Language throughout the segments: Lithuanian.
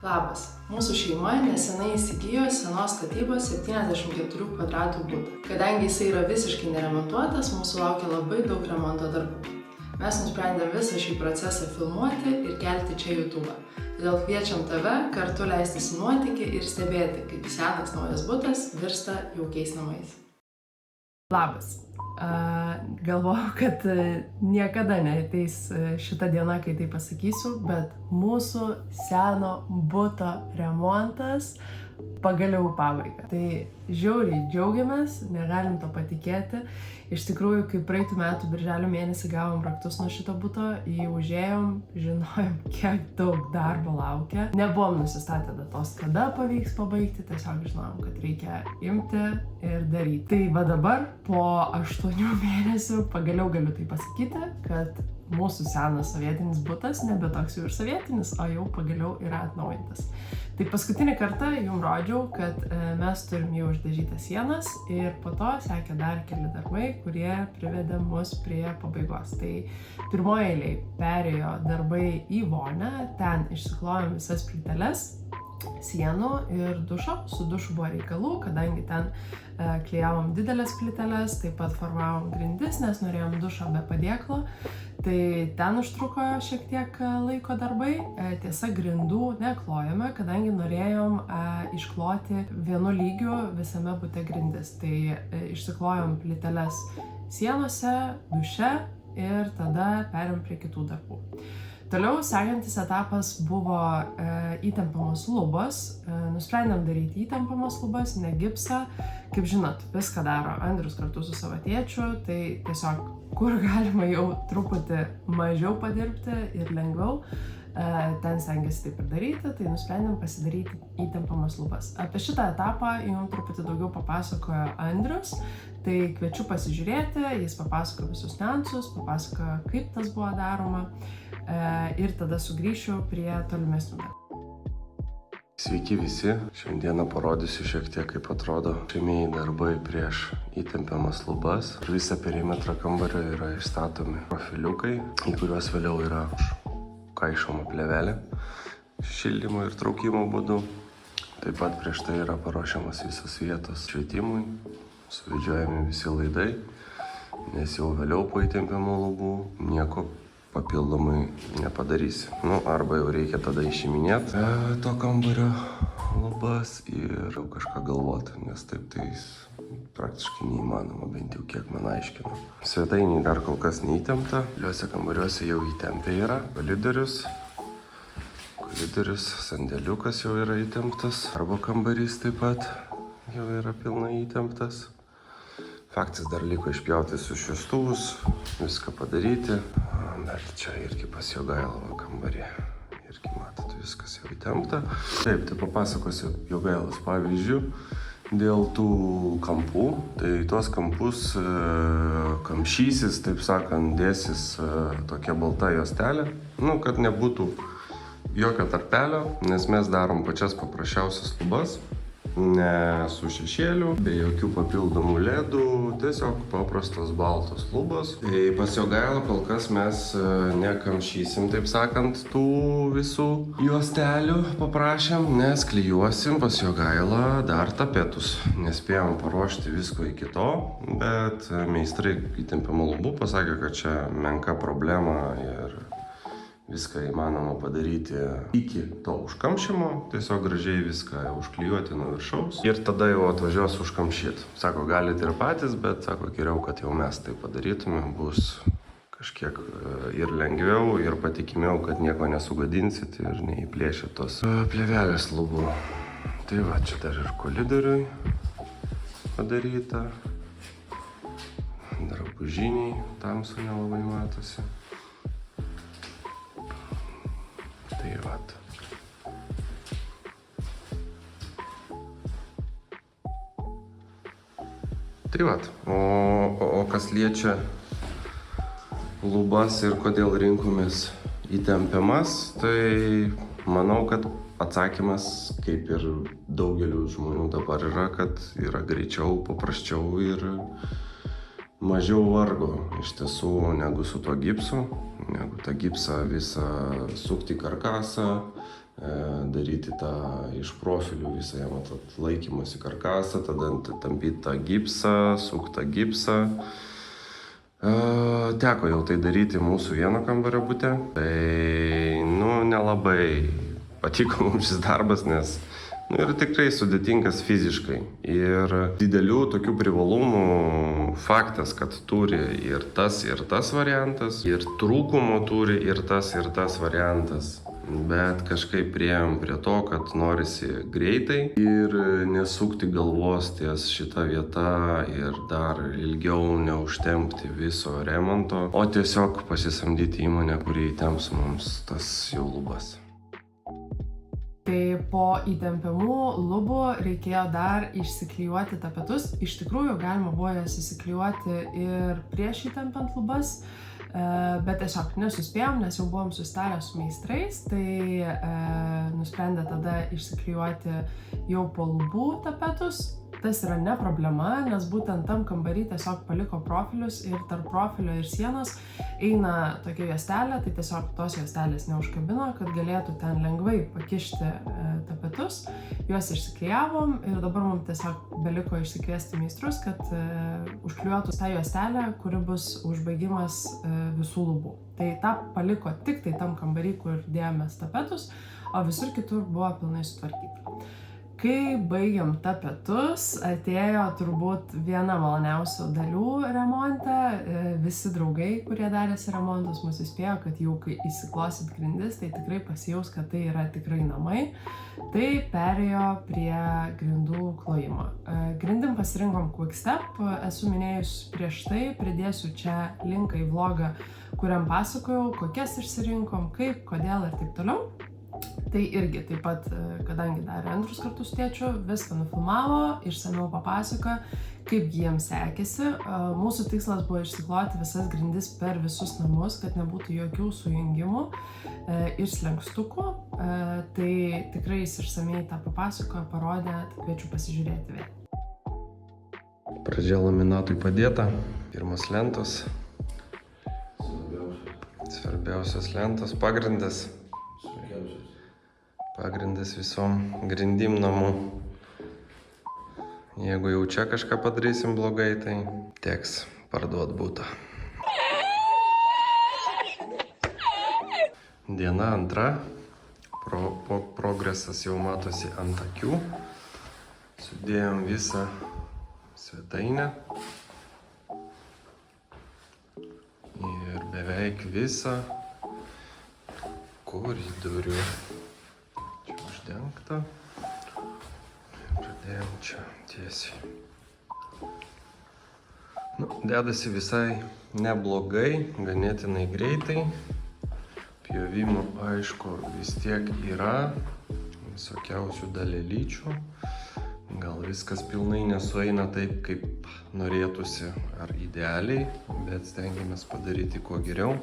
Labas. Mūsų šeima nesenai įsigijo senos statybos 74 kvadratų butą. Kadangi jisai yra visiškai neremontuotas, mūsų laukia labai daug remonto darbų. Mes nusprendėm visą šį procesą filmuoti ir kelti čia YouTube. Todėl kviečiam tave kartu leistis į nuotykį ir stebėti, kaip senas naujas butas virsta jaukiais namais. Labas. Galvojau, kad niekada neateis šita diena, kai tai pasakysiu, bet mūsų seno buto remontas pagaliau pabaiga. Tai žiauriai džiaugiamės, negalim to patikėti. Iš tikrųjų, kai praeitų metų birželio mėnesį gavom raktus nuo šito buto, jį užėjom, žinojom, kiek daug darbo laukia. Nebuvom nusistatę datos, kada pavyks pabaigti, tiesiog žinojom, kad reikia imti ir daryti. Tai va dabar, po 8 mėnesių, pagaliau galiu tai pasakyti, kad mūsų senas sovietinis butas nebe toks jau ir sovietinis, o jau pagaliau yra atnaujintas. Tai paskutinį kartą jums rodžiau, kad mes turim jau uždažytas sienas ir po to sekė dar keli darbai, kurie privedė mus prie pabaigos. Tai pirmoje eilėje perėjo darbai į vonią, ten išsiklojom visas plyteles, sienų ir dušo. Su dušu buvo reikalų, kadangi ten klijavom didelės plyteles, taip pat formavom grindis, nes norėjom dušo be padėklo. Tai ten užtruko šiek tiek laiko darbai. Tiesa, grindų neklojame, kadangi norėjom iškloti vienu lygiu visame bute grindis. Tai išsiklojom plyteles sienose, duše ir tada perėjom prie kitų darbų. Toliau sekantis etapas buvo įtempiamos lubos. Nusprendėm daryti įtempiamas lubas, ne gipsą. Kaip žinot, viską daro Andrius kartu su savo tėčiu, tai tiesiog kur galima jau truputį mažiau padirbti ir lengviau, ten stengiasi taip ir daryti, tai nusprendėm pasidaryti įtempiamas lubas. Apie šitą etapą jums truputį daugiau papasakojo Andrius, tai kviečiu pasižiūrėti, jis papasakojo visus niuansus, papasakojo, kaip tas buvo daroma ir tada sugrįšiu prie tolimesnių darbų. Sveiki visi, šiandieną parodysiu šiek tiek, kaip atrodo pirmieji darbai prieš įtempiamas lubas. Visą perimetrą kambario yra išstatomi profiliukai, į kuriuos vėliau yra kaišoma plėvelė šildymo ir traukimo būdu. Taip pat prieš tai yra paruošiamas visas vietos švietimui, suvedžiojami visi laidai, nes jau vėliau po įtempiamų lubų nieko papildomai nepadarysi. Arba jau reikia tada išiminėti to kambario lubas ir jau kažką galvoti, nes taip tai praktiškai neįmanoma, bent jau kiek man aiškino. Svetainiai dar kol kas neįtempta, liuose kambariuose jau įtempę yra. Koridorius, sandėliukas jau yra įtemptas, darbo kambarys taip pat jau yra pilnai įtemptas. Faktas dar liko išpjauti su šviestuvus, viską padaryti, bet čia irgi pas Jogailovą kambarį. Irgi matot, viskas jau įtempta. Taip, tai papasakosiu Jogailos pavyzdžių dėl tų kampų. Tai tuos kampus kamšysis, taip sakant, dėsis tokia balta juostelė, kad nebūtų jokio tarpelio, nes mes darom pačias paprasčiausias lubas. Ne su šešėliu, be jokių papildomų ledų, tiesiog paprastos baltos lubos. Tai pas Jogailą kol kas mes nekamšysim, taip sakant, tų visų juostelių paprašėm, nes klijuosim pas Jogailą dar tapetus. Nespėjom paruošti visko iki to, bet meistrai įtempiamų lubų pasakė, kad čia menka problema ir viską įmanoma padaryti iki to užkamšymo, tiesiog gražiai viską užklijuoti nuo viršaus ir tada jau atvažiuos užkamšyti. Sako, galite ir patys, bet sako, geriau, kad jau mes tai padarytume, bus kažkiek ir lengviau, ir patikimiau, kad nieko nesugadinsit ir neįplėšit tos plėvelės lubų. Tai va, čia dar ir koridoriui padaryta, drabužiniai, tamsu nelabai matosi. Tai vat. Tai vat. O kas liečia lubas ir kodėl rinkomės įtempiamas, tai manau, kad atsakymas, kaip ir daugelių žmonių dabar yra, kad yra greičiau, paprasčiau ir mažiau vargo iš tiesų negu su tuo gipsu, negu tą gipsą visą sukti karkasą, daryti tą iš profilių visą jam laikymosi karkasą, tada tampyti tą gipsą, suktą gipsą. Teko jau tai daryti mūsų vieno kambario bute. Tai, nelabai patiko mums šis darbas, nes yra tikrai sudėtingas fiziškai. Ir didelių tokių privalumų faktas, kad turi ir tas variantas, ir trūkumo turi ir tas variantas. Bet kažkaip priėjom prie to, kad norisi greitai ir nesukti galvos ties šita vieta ir dar ilgiau neužtempti viso remonto, o tiesiog pasisamdyti įmonę, kuri įtemps mums tas jau lubas. Tai po įtempiamų lubų reikėjo dar išsiklijuoti tapetus. Iš tikrųjų galima buvo jas įsiklijuoti ir prieš įtempiant lubas, bet tiesiog nesuspėjom, nes jau buvom susitarę su meistrais, tai nusprendė tada išsiklijuoti jau po lubų tapetus. Tas yra ne problema, nes būtent tam kambarį tiesiog paliko profilius ir tarp profilio ir sienos eina tokia juostelė, tai tiesiog tos juostelės neužkabino, kad galėtų ten lengvai pakišti tapetus. Juos išsiklijavom ir dabar mums tiesiog beliko išsikviesti meistrus, kad užklijuotų tą juostelę, kuri bus užbaigimas visų lubų. Tai tą paliko tik tai tam kambarį, kur dėjomės tapetus, o visur kitur buvo pilnai sutvarkyta. Kai baigiam tapetus, atėjo turbūt viena maloniausių dalių remonte. Visi draugai, kurie darėsi remontus, mus įspėjo, kad jau kai įsiklosit grindis, tai tikrai pasijaus, kad tai yra tikrai namai. Tai perėjo prie grindų klojimo. Grindim pasirinkom Quickstep, esu minėjus prieš tai, pridėsiu čia linką į vlogą, kuriam pasakojau, kokias išsirinkom, kaip, kodėl ir taip toliau. Tai irgi taip pat, kadangi darė Andrius kartu su tėčiu, viską nufilmavo, išsamiau papasakojo, kaip jiems sekėsi. Mūsų tikslas buvo išsikloti visas grindis per visus namus, kad nebūtų jokių sujungimų ir slenkstukų. Tai tikrai jis išsamiai tą papasakojo, parodė, tai kviečiu pasižiūrėti vėl. Pradžia laminatui padėta, pirmas lentos. Svarbiausias lentos, pagrindas visom grindim namų. Jeigu jau čia kažką padarysim blogai, tai teks parduot butą. Diena antra. Progresas jau matosi ant akių. Sudėjom visą svetainę. Ir beveik visą koridorių. Uždengta. Pradėjom čia tiesiai. Dedasi visai neblogai, ganėtinai greitai. Pjovimo, aišku, vis tiek yra visokiausių dalelyčių. Gal viskas pilnai nesueina taip, kaip norėtųsi ar idealiai, bet stengiamės padaryti kuo geriau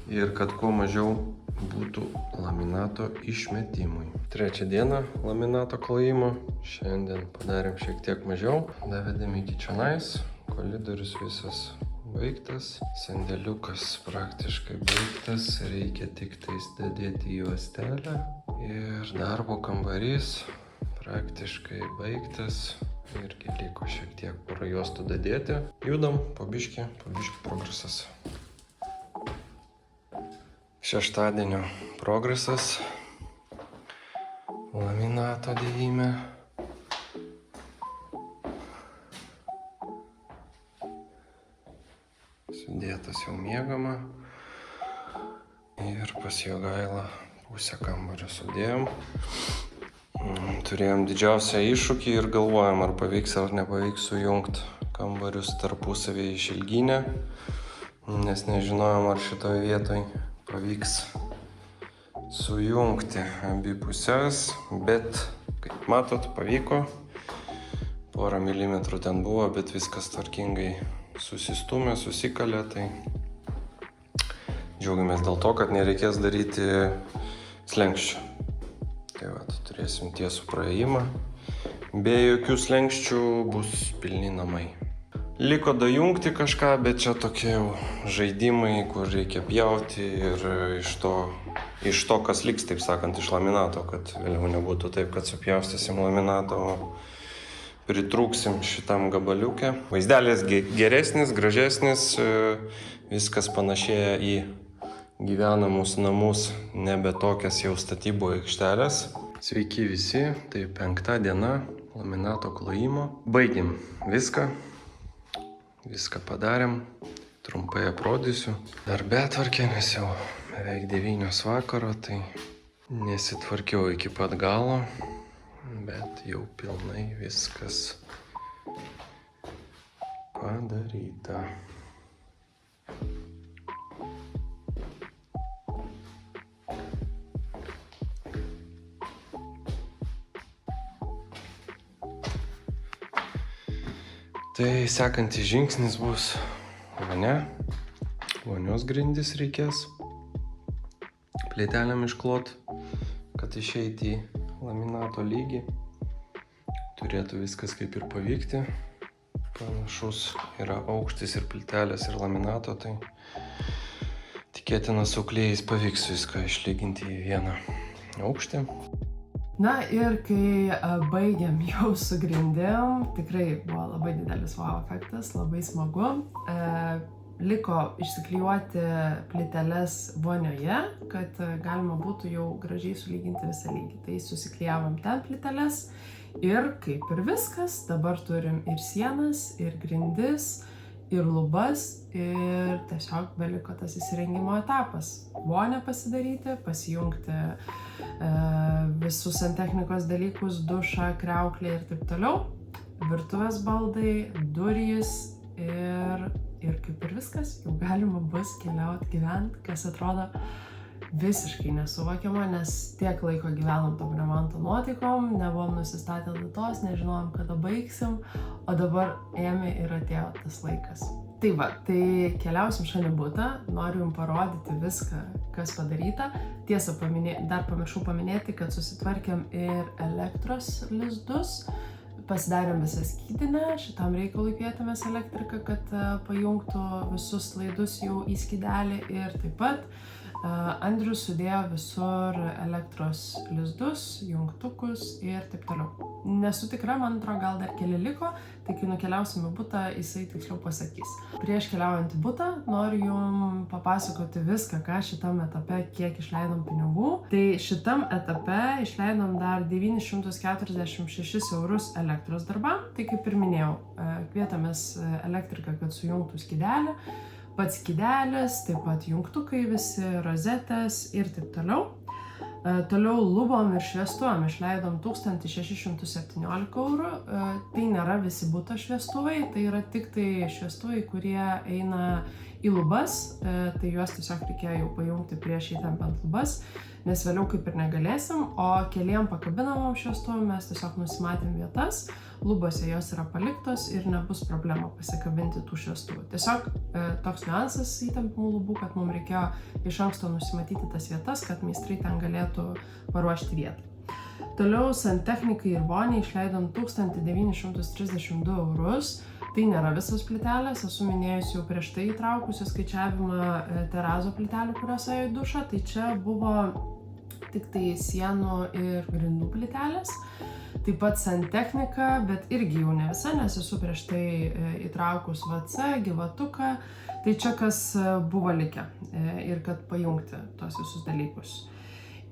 ir kad kuo mažiau būtų laminato išmetimui. Trečią dieną laminato klojimo. Šiandien padarėm šiek tiek mažiau. Davedėm iki čionais. Koridorius visas baigtas. Sandėliukas praktiškai baigtas. Reikia tik tais dadėti juostelę. Ir darbo kambarys praktiškai baigtas. Irgi liko šiek tiek porą juostų dadėti. Judam, po biškį progresas. Šeštadienio progresas, laminato dėjime. Sudėtas jau miegama ir pas Jogailą pusę kambario sudėjom. Turėjom didžiausią iššūkį ir galvojom, ar pavyks ar nepavyks sujungti kambarius tarpusavį iš ilginę, nes nežinojom, ar šitoje vietoje pavyks sujungti abi pusės, bet kaip matot, pavyko. Porą milimetrų ten buvo, bet viskas tvarkingai susistumė, susikalė, tai džiaugiamės dėl to, kad nereikės daryti slenkščių. Tai turėsim tiesų praėjimą. Be jokių slenkščių bus pilni namai. Liko dajungti kažką, bet čia tokie jau žaidimai, kur reikia pjauti ir iš to iš to, kas liks, taip sakant, iš laminato, kad vėliau nebūtų taip, kad supjaustysim laminato, o pritrūksim šitam gabaliuke. Vaizdelis geresnis, gražesnis, viskas panašėja į gyvenamus namus, nebe tokias jau statybų aikštelės. Sveiki visi, tai 5 diena laminato klojimo. Baigėm viską padarėm, trumpai aprodysiu. Darbetvarkė, nes jau beveik 9 vakaro, tai nesitvarkiau iki pat galo, bet jau pilnai viskas padaryta. Tai sekantis žingsnis bus vonia. Vonios grindis reikės plytelėm išklot, kad išeiti į laminato lygį. Turėtų viskas kaip ir pavykti. Panašus yra aukštis ir plytelės ir laminato, tai tikėtina su klijais pavyks viską išlyginti į vieną aukštį. Na ir kai baigėm jau su grindim, tikrai buvo labai didelis wow efektas, labai smagu. Liko išsiklijuoti plyteles vonioje, kad galima būtų jau gražiai sulyginti visą lygį. Tai susiklijavom ten plyteles ir kaip ir viskas, dabar turim ir sienas, ir grindis, ir lubas, ir tiesiog beliko tas įsirengimo etapas. Vonę pasidaryti, pasijungti visus santechnikos dalykus, dušą, kriauklę ir taip toliau. Virtuvės baldai, durys ir kaip ir viskas, jau galima bus keliauti gyventi, kas atrodo visiškai nesuvokiama, nes tiek laiko gyvenom tom remonto nuotaikom, nebuvom nusistatę datos, nežinojom, kada baigsim, o dabar ėmė ir atėjo tas laikas. Tai va, tai keliausim šiandien butą, noriu jums parodyti viską, kas padaryta. Tiesa, dar pamiršau paminėti, kad susitvarkėm ir elektros lizdus, pasidarėm visą skydinę, šitam reikalui kvietėmės elektriką, kad pajungtų visus laidus jau į skydelį ir taip pat Andrius sudėjo visur elektros lizdus, jungtukus ir taip toliau. Nesu tikra, man atrodo, gal dar keli liko, tai kai nukeliausim į butą, jisai tiksliau pasakys. Prieš keliaujant į butą, noriu jums papasakoti viską, ką šitam etape, kiek išleidom pinigų. Tai šitam etape išleidom dar 946 eurus elektros darbam. Tai kaip ir minėjau, kvietėmės elektriką, kad sujungtų skydelį. Pats skydelis, taip pat jungtukai visi, rozetės ir taip toliau. Toliau lubom ir šviestuvom išleidom 1617 eurų. Tai nėra visi buto šviestuvai, tai yra tik tai šviestuvai, kurie eina į lubas, tai juos tiesiog reikėjo jau pajungti prieš įtempiant lubas, nes vėliau kaip ir negalėsim, o keliem pakabinamom šviestuvom mes tiesiog nusimatėm vietas, lubose jos yra paliktos ir nebus problema pasikabinti tų šviestuvų. Tiesiog toks niuansas įtempimų lubų, kad mums reikėjo iš anksto nusimatyti tas vietas, kad meistrai ten galėtų paruošti vietą. Toliau santechnikai ir voniai išleidom 1932 eurus. Tai nėra visos plytelės, esu minėjus jau prieš tai įtraukusi skaičiavimą terazo plytelių, kurios ėjo į dušą, tai čia buvo tik tai sienų ir grindų plytelės. Taip pat santechnika, bet irgi jau ne visa, nes esu prieš tai įtraukus VC, gyvatuką, tai čia kas buvo likę ir kad pajungti tos visus dalykus.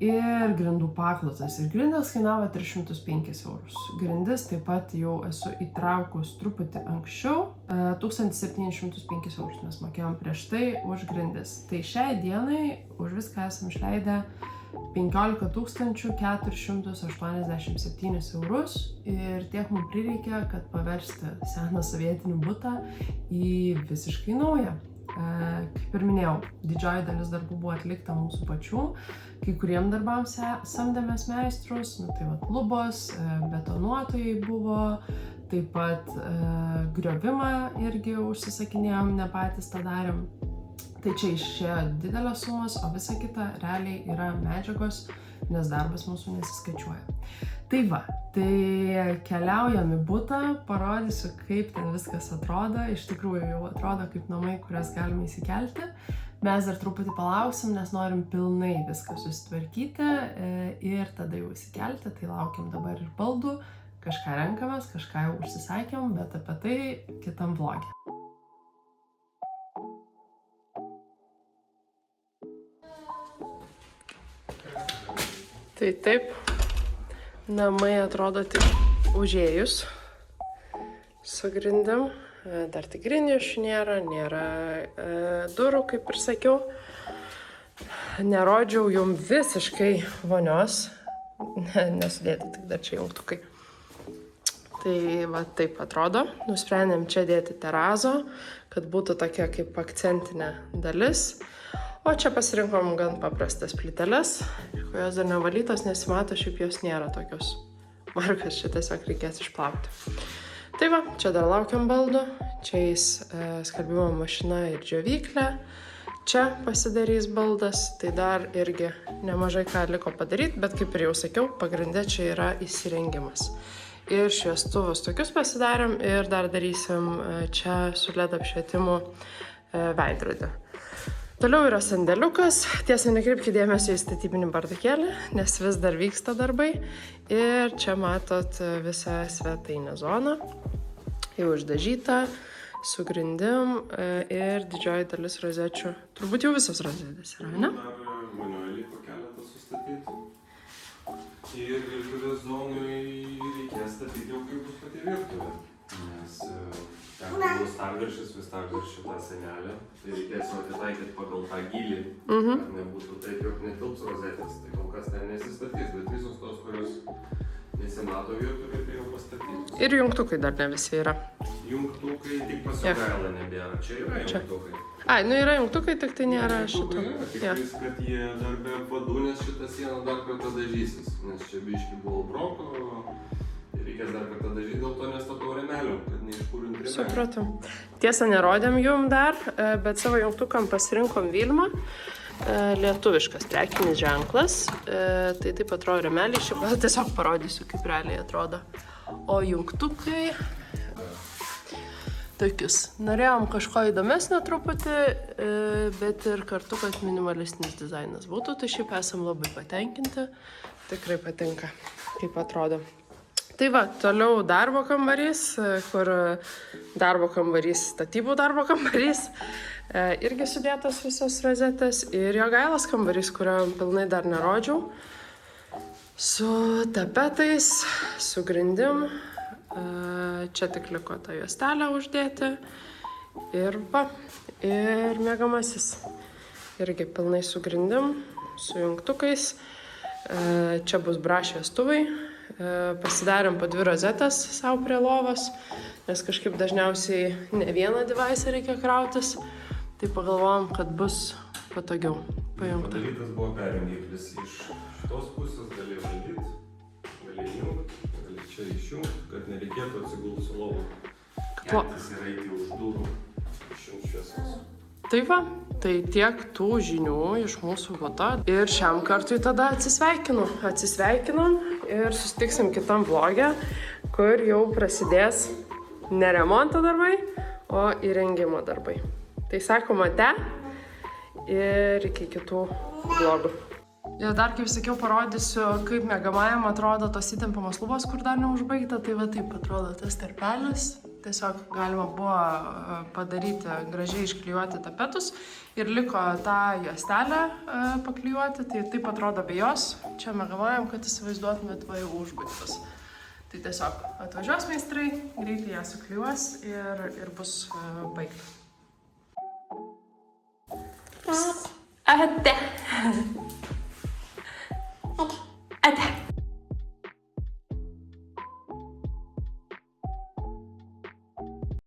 Ir grindų paklotas. Ir grindas kainavo 305 eurus. Grindis taip pat jau esu įtraukus truputį anksčiau. 1705 eurus mes mokėjom prieš tai už grindis. Tai šiai dienai už viską esam išleidę 15 487 eurus. Ir tiek mums prireikė, kad paversti seną sovietinį butą į visiškai naują. Kaip ir minėjau, didžioji dalis darbų buvo atlikta mūsų pačių, kai kuriem darbams samdėmės meistrus, tai vat lubos, betonuotojai buvo, taip pat griovimą irgi užsisakinėjom, ne patys tą darėm. Tai čia išėjo didelės sumos, o visa kita realiai yra medžiagos, nes darbas mūsų nesiskaičiuoja. Tai va, tai keliaujam į butą, parodysiu, kaip ten viskas atrodo. Iš tikrųjų jau atrodo kaip namai, kurias galime įsikelti. Mes dar truputį palauksim, nes norim pilnai viską susitvarkyti ir tada jau įsikelti, tai laukiam dabar ir baldų, kažką renkamės, kažką jau užsisakėm, bet apie tai kitam vlogė. Tai taip, namai atrodo tik užėjus su grindim. Dar tik grindjušių nėra durų, kaip ir sakiau. Nerodžiau jum visiškai vonios, nesudėti, tik dar čia jungtukai. Tai va taip atrodo. Nusprendėm čia dėti terazo, kad būtų tokia kaip akcentinė dalis. O čia pasirinkom gan paprastas plyteles, kurios dar nevalytos, nesimato, šiaip jos nėra tokios markas, čia tiesiog reikės išplauti. Tai va, čia dar laukiam baldų, čia eis skalbimo mašina ir džiovyklė, čia pasidarys baldas, tai dar irgi nemažai ką liko padaryti, bet kaip ir jau sakiau, pagrinde čia yra įsirengimas. Ir šviestuvus tokius pasidarėm ir dar darysim čia su LED apšvietimu veidrodį. Toliau yra sandėliukas, tiesa nekreipkite dėmesio į statybinį bardakėlį, nes vis dar vyksta darbai. Ir čia matot visą svetainę zoną, jau išdažyta, su grindim ir didžioji dalis rozečių. Turbūt jau visos rozetės yra, ne? Dar vonioje liko keletą sustatyti. Ir virtuvės zonui reikės statyti jau kaip bus pati virtuvė. Nes ten buvo stalviršis, vis stalviršį tą senelę, tai reikės atitaikyti pagal tą gylį, kad nebūtų taip, jog netilps rozetės. Tai kol kas ten nesistatys, bet visos tos, kurios nesimato virtuvė, tai jau pastatytos. Ir jungtukai dar ne visi yra. Jungtukai tik pasiogailą nebėra, čia yra jungtukai. Ai, nu yra jungtukai, tik tai nėra šito. Tik vis, kad jie dar be vadų, nes šitą sieną dar kartą dažysis, nes čia biški buvo broko. Reikės dar kartą dažyti, dėl to nestatau rėmelių, kad neiškūrint rėmelių. Supratau. Tiesa, nerodėm jum dar, bet savo jungtukam pasirinkom Vilma. Lietuviškas prekinis ženklas. Tai taip atrodo rėmeliai, šiaip gal tiesiog parodysiu, kaip realiai atrodo. O jungtukai tokius. Norėjom kažko įdomesnio truputį, bet ir kartu, kad minimalistinis dizainas būtų, tai šiaip esam labai patenkinti. Tikrai patinka, kaip atrodo. Tai va, toliau darbo kambarys, kur darbo kambarys, statybų darbo kambarys, irgi sudėtos visos rozetės ir Jogailos kambarys, kurio pilnai dar nerodžiau, su tapetais, su grindim, čia tik liko tą juostelę uždėti ir va, ir miegamasis, irgi pilnai su grindim, su jungtukais, čia bus brašviestuvai. Pasidarėm po 2 rozetės savo prie lovos, nes kažkaip dažniausiai ne vieną device reikia krautis, tai pagalvojom, kad bus patogiau pajungti. Padarytas buvo perjungiklis iš šitos pusės, gali valdyti, gali įjungti, gali čia išjungti, kad nereikėtų atsigulti su lovu. Keltis ir eiti už durų, išjungti šviesos. Tai va, tai tiek tų žinių iš mūsų buto. Ir šiam kartui tada atsisveikinam ir susitiksim kitam vlogė, kur jau prasidės ne remonto darbai, o įrengimo darbai. Tai sakom ate ir iki kitų vlogų. Ir dar, kaip sakiau, parodysiu, kaip miegamajam atrodo tos įtempiamos lubos, kur dar neužbaigta. Tai va taip atrodo tas tarpelis. Tiesiog galima buvo padaryti, gražiai išklijuoti tapetus ir liko tą juostelę paklijuoti, tai taip atrodo be jos. Čia miegamajam, kad įsivaizduotumėt, va jau užbaigtas. Tai tiesiog atvažiuos meistrai, greitai ją suklijuos ir bus baigta. Ate!